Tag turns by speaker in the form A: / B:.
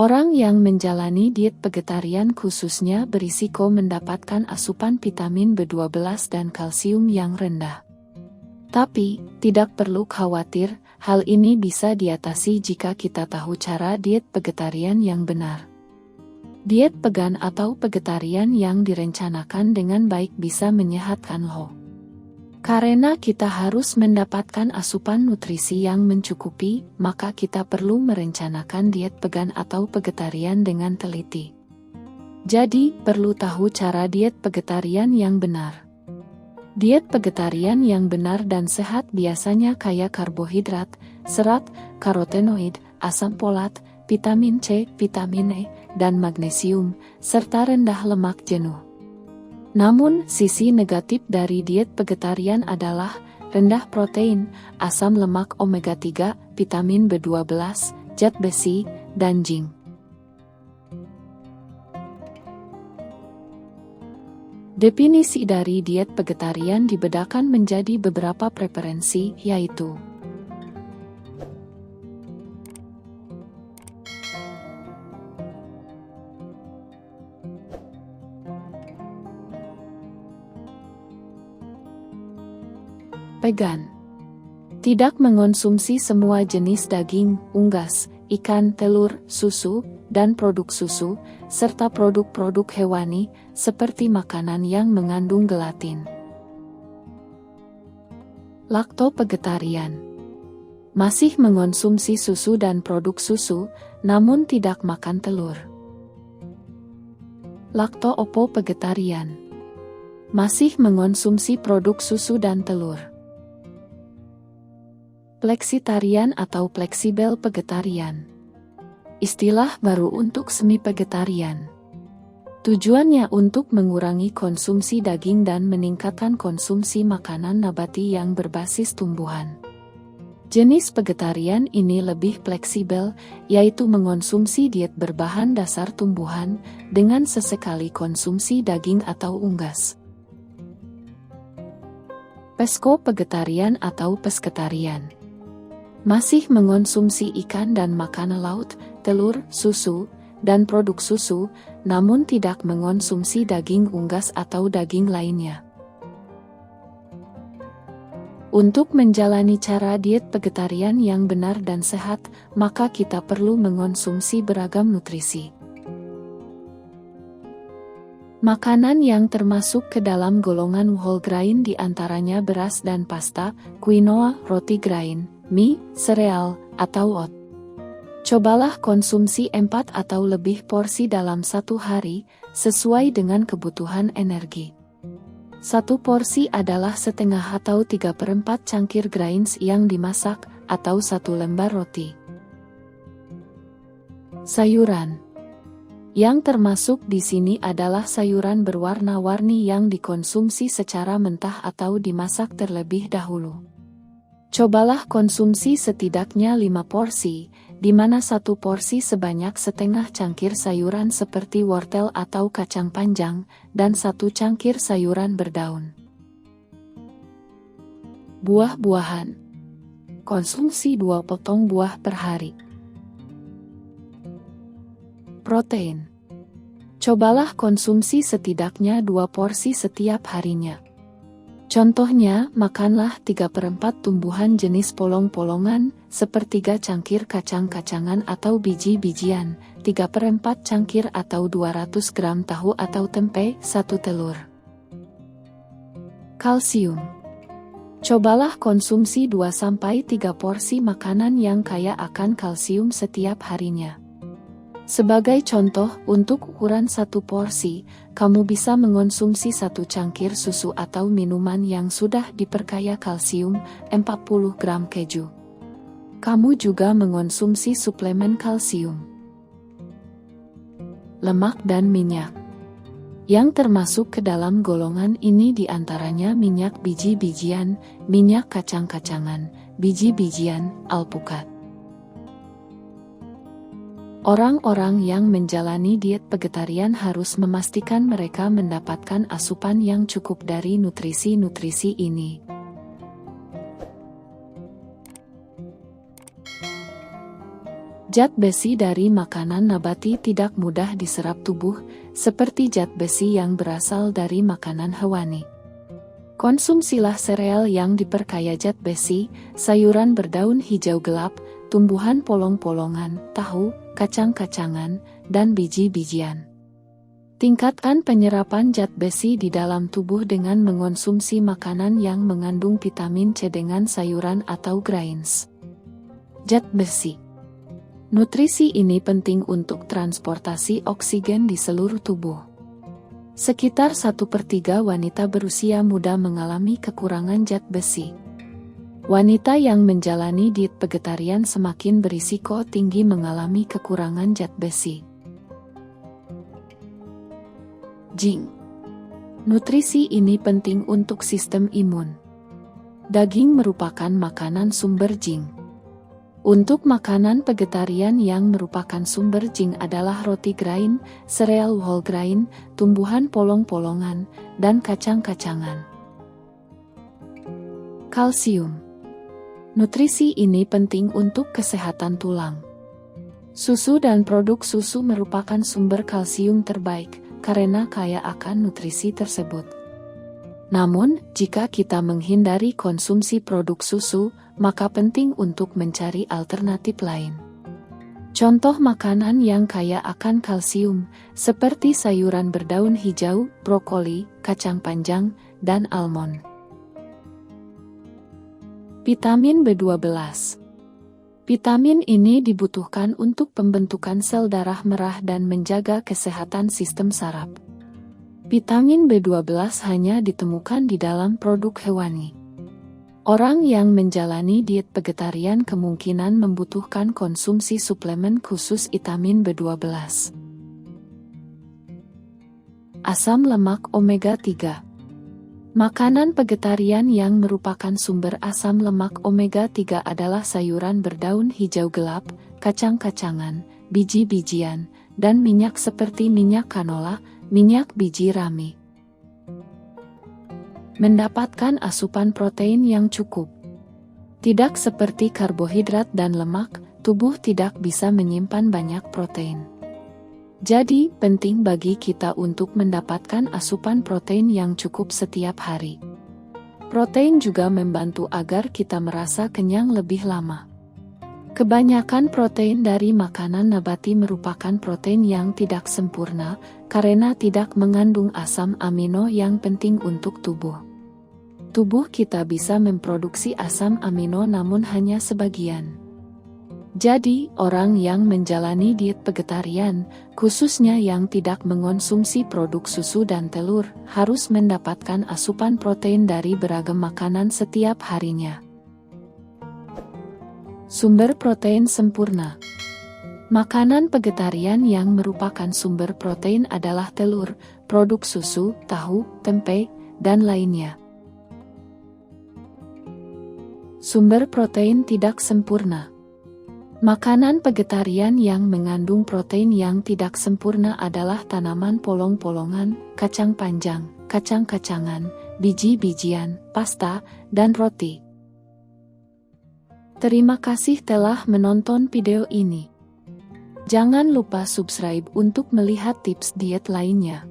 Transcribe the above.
A: Orang yang menjalani diet vegetarian khususnya berisiko mendapatkan asupan vitamin B12 dan kalsium yang rendah. Tapi, tidak perlu khawatir, hal ini bisa diatasi jika kita tahu cara diet vegetarian yang benar. Diet vegan atau vegetarian yang direncanakan dengan baik bisa menyehatkan lo. Karena kita harus mendapatkan asupan nutrisi yang mencukupi, maka kita perlu merencanakan diet vegan atau vegetarian dengan teliti. Jadi, perlu tahu cara diet vegetarian yang benar. Diet vegetarian yang benar dan sehat biasanya kaya karbohidrat, serat, karotenoid, asam folat, vitamin C, vitamin E, dan magnesium, serta rendah lemak jenuh. Namun, sisi negatif dari diet vegetarian adalah rendah protein, asam lemak omega 3, vitamin B12, zat besi, dan zinc. Definisi dari diet vegetarian dibedakan menjadi beberapa preferensi, yaitu vegan. Tidak mengonsumsi semua jenis daging, unggas, ikan, telur, susu, dan produk susu, serta produk-produk hewani, seperti makanan yang mengandung gelatin. Lacto-vegetarian. Masih mengonsumsi susu dan produk susu, namun tidak makan telur. Lacto-ovo-vegetarian. Masih mengonsumsi produk susu dan telur. Flexitarian atau fleksibel vegetarian. Istilah baru untuk semi-vegetarian. Tujuannya untuk mengurangi konsumsi daging dan meningkatkan konsumsi makanan nabati yang berbasis tumbuhan. Jenis vegetarian ini lebih fleksibel, yaitu mengonsumsi diet berbahan dasar tumbuhan, dengan sesekali konsumsi daging atau unggas. Pesco-vegetarian atau pescetarian. Masih mengonsumsi ikan dan makanan laut, telur, susu, dan produk susu, namun tidak mengonsumsi daging unggas atau daging lainnya. Untuk menjalani cara diet vegetarian yang benar dan sehat, maka kita perlu mengonsumsi beragam nutrisi. Makanan yang termasuk ke dalam golongan whole grain diantaranya beras dan pasta, quinoa, roti grain, mie, sereal, atau oat. Cobalah konsumsi 4 atau lebih porsi dalam satu hari, sesuai dengan kebutuhan energi. Satu porsi adalah setengah atau 3/4 cangkir grains yang dimasak, atau satu lembar roti. Sayuran. Yang termasuk di sini adalah sayuran berwarna-warni yang dikonsumsi secara mentah atau dimasak terlebih dahulu. Cobalah konsumsi setidaknya 5 porsi, di mana satu porsi sebanyak setengah cangkir sayuran seperti wortel atau kacang panjang, dan satu cangkir sayuran berdaun. Buah-buahan. Konsumsi 2 potong buah per hari. Protein. Cobalah konsumsi setidaknya 2 porsi setiap harinya. Contohnya, makanlah 3/4 tumbuhan jenis polong-polongan, sepertiga cangkir kacang-kacangan atau biji-bijian, 3/4 cangkir atau 200 gram tahu atau tempe, 1 telur. Kalsium. Cobalah konsumsi 2-3 porsi makanan yang kaya akan kalsium setiap harinya. Sebagai contoh, untuk ukuran 1 porsi, kamu bisa mengonsumsi 1 cangkir susu atau minuman yang sudah diperkaya kalsium, 40 gram keju. Kamu juga mengonsumsi suplemen kalsium. Lemak dan minyak. Yang termasuk ke dalam golongan ini diantaranya minyak biji-bijian, minyak kacang-kacangan, biji-bijian, alpukat. Orang-orang yang menjalani diet vegetarian harus memastikan mereka mendapatkan asupan yang cukup dari nutrisi-nutrisi ini. Zat besi dari makanan nabati tidak mudah diserap tubuh, seperti zat besi yang berasal dari makanan hewani. Konsumsilah sereal yang diperkaya zat besi, sayuran berdaun hijau gelap, tumbuhan polong-polongan, tahu, kacang-kacangan, dan biji-bijian. Tingkatkan penyerapan zat besi di dalam tubuh dengan mengonsumsi makanan yang mengandung vitamin C dengan sayuran atau grains. Zat besi. Nutrisi ini penting untuk transportasi oksigen di seluruh tubuh. Sekitar 1/3 wanita berusia muda mengalami kekurangan zat besi. Wanita yang menjalani diet vegetarian semakin berisiko tinggi mengalami kekurangan zat besi. Zinc. Nutrisi ini penting untuk sistem imun. Daging merupakan makanan sumber zinc. Untuk makanan vegetarian yang merupakan sumber zinc adalah roti grain, sereal whole grain, tumbuhan polong-polongan, dan kacang-kacangan. Kalsium. Nutrisi ini penting untuk kesehatan tulang. Susu dan produk susu merupakan sumber kalsium terbaik, karena kaya akan nutrisi tersebut. Namun, jika kita menghindari konsumsi produk susu, maka penting untuk mencari alternatif lain. Contoh makanan yang kaya akan kalsium, seperti sayuran berdaun hijau, brokoli, kacang panjang, dan almond. Vitamin B12. Vitamin ini dibutuhkan untuk pembentukan sel darah merah dan menjaga kesehatan sistem saraf. Vitamin B12 hanya ditemukan di dalam produk hewani. Orang yang menjalani diet vegetarian kemungkinan membutuhkan konsumsi suplemen khusus vitamin B12. Asam lemak omega 3. Makanan vegetarian yang merupakan sumber asam lemak omega 3 adalah sayuran berdaun hijau gelap, kacang-kacangan, biji-bijian, dan minyak seperti minyak canola, minyak biji rami. Mendapatkan asupan protein yang cukup. Tidak seperti karbohidrat dan lemak, tubuh tidak bisa menyimpan banyak protein. Jadi, penting bagi kita untuk mendapatkan asupan protein yang cukup setiap hari. Protein juga membantu agar kita merasa kenyang lebih lama. Kebanyakan protein dari makanan nabati merupakan protein yang tidak sempurna, karena tidak mengandung asam amino yang penting untuk tubuh. Tubuh kita bisa memproduksi asam amino namun hanya sebagian. Jadi, orang yang menjalani diet vegetarian, khususnya yang tidak mengonsumsi produk susu dan telur, harus mendapatkan asupan protein dari beragam makanan setiap harinya. Sumber protein sempurna. Makanan vegetarian yang merupakan sumber protein adalah telur, produk susu, tahu, tempe, dan lainnya. Sumber protein tidak sempurna. Makanan vegetarian yang mengandung protein yang tidak sempurna adalah tanaman polong-polongan, kacang panjang, kacang-kacangan, biji-bijian, pasta, dan roti. Terima kasih telah menonton video ini. Jangan lupa subscribe untuk melihat tips diet lainnya.